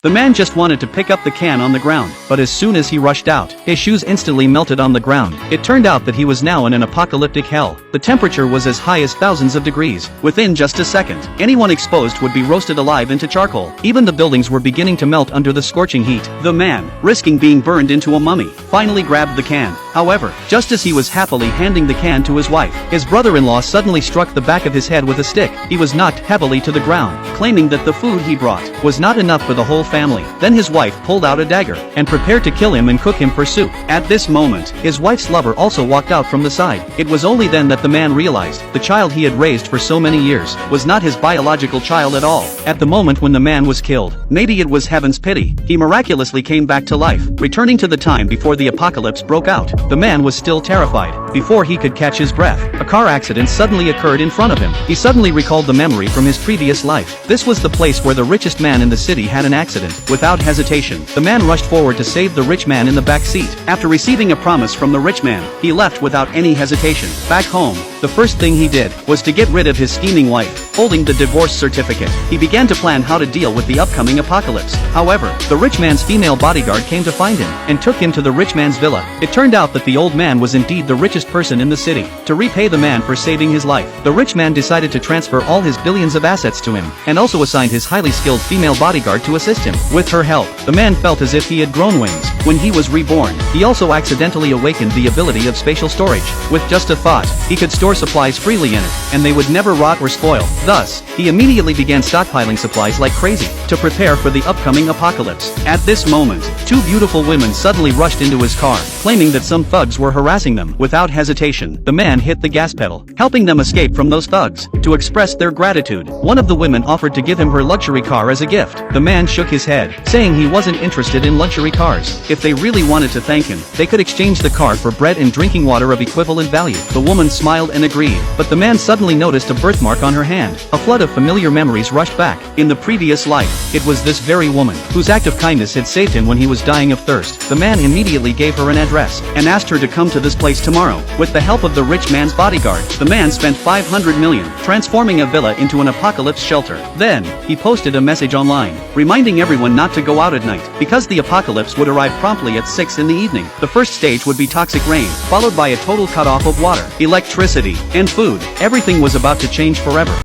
The man just wanted to pick up the can on the ground, but as soon as he rushed out, his shoes instantly melted on the ground. It turned out that he was now in an apocalyptic hell. The temperature was as high as thousands of degrees. Within just a second, anyone exposed would be roasted alive into charcoal. Even the buildings were beginning to melt under the scorching heat. The man, risking being burned into a mummy, finally grabbed the can. However, just as he was happily handing the can to his wife, his brother-in-law suddenly struck the back of his head with a stick. He was knocked heavily to the ground, claiming that the food he brought was not enough for the whole family. Then his wife pulled out a dagger and prepared to kill him and cook him for soup. At this moment, his wife's lover also walked out from the side. It was only then that the man realized the child he had raised for so many years was not his biological child at all. At the moment when the man was killed, maybe it was heaven's pity, he miraculously came back to life, returning to the time before the apocalypse broke out. The man was still terrified. Before he could catch his breath, a car accident suddenly occurred in front of him. He suddenly recalled the memory from his previous life. This was the place where the richest man in the city had an accident. Without hesitation, the man rushed forward to save the rich man in the back seat. After receiving a promise from the rich man, he left without any hesitation. Back home, the first thing he did was to get rid of his scheming wife. Holding the divorce certificate, he began to plan how to deal with the upcoming apocalypse. However, the rich man's female bodyguard came to find him and took him to the rich man's villa. It turned out that the old man was indeed the richest person in the city. To repay the man for saving his life, the rich man decided to transfer all his billions of assets to him, and also assigned his highly skilled female bodyguard to assist him. With her help, the man felt as if he had grown wings. When he was reborn, he also accidentally awakened the ability of spatial storage. With just a thought, he could store supplies freely in it, and they would never rot or spoil. Thus, he immediately began stockpiling supplies like crazy, to prepare for the upcoming apocalypse. At this moment, two beautiful women suddenly rushed into his car, claiming that some thugs were harassing them. Without hesitation, the man hit the gas pedal, helping them escape from those thugs. To express their gratitude, one of the women offered to give him her luxury car as a gift. The man shook his head, saying he wasn't interested in luxury cars. If they really wanted to thank him, they could exchange the car for bread and drinking water of equivalent value. The woman smiled and agreed, but the man suddenly noticed a birthmark on her hand. A flood of familiar memories rushed back. In the previous life, it was this very woman, whose act of kindness had saved him when he was dying of thirst. The man immediately gave her an address, and asked her to come to this place tomorrow. With the help of the rich man's bodyguard, the man spent 500 million, transforming a villa into an apocalypse shelter. Then, he posted a message online, reminding everyone not to go out at night, because the apocalypse would arrive promptly at 6 in the evening. The first stage would be toxic rain, followed by a total cutoff of water, electricity, and food. Everything was about to change forever.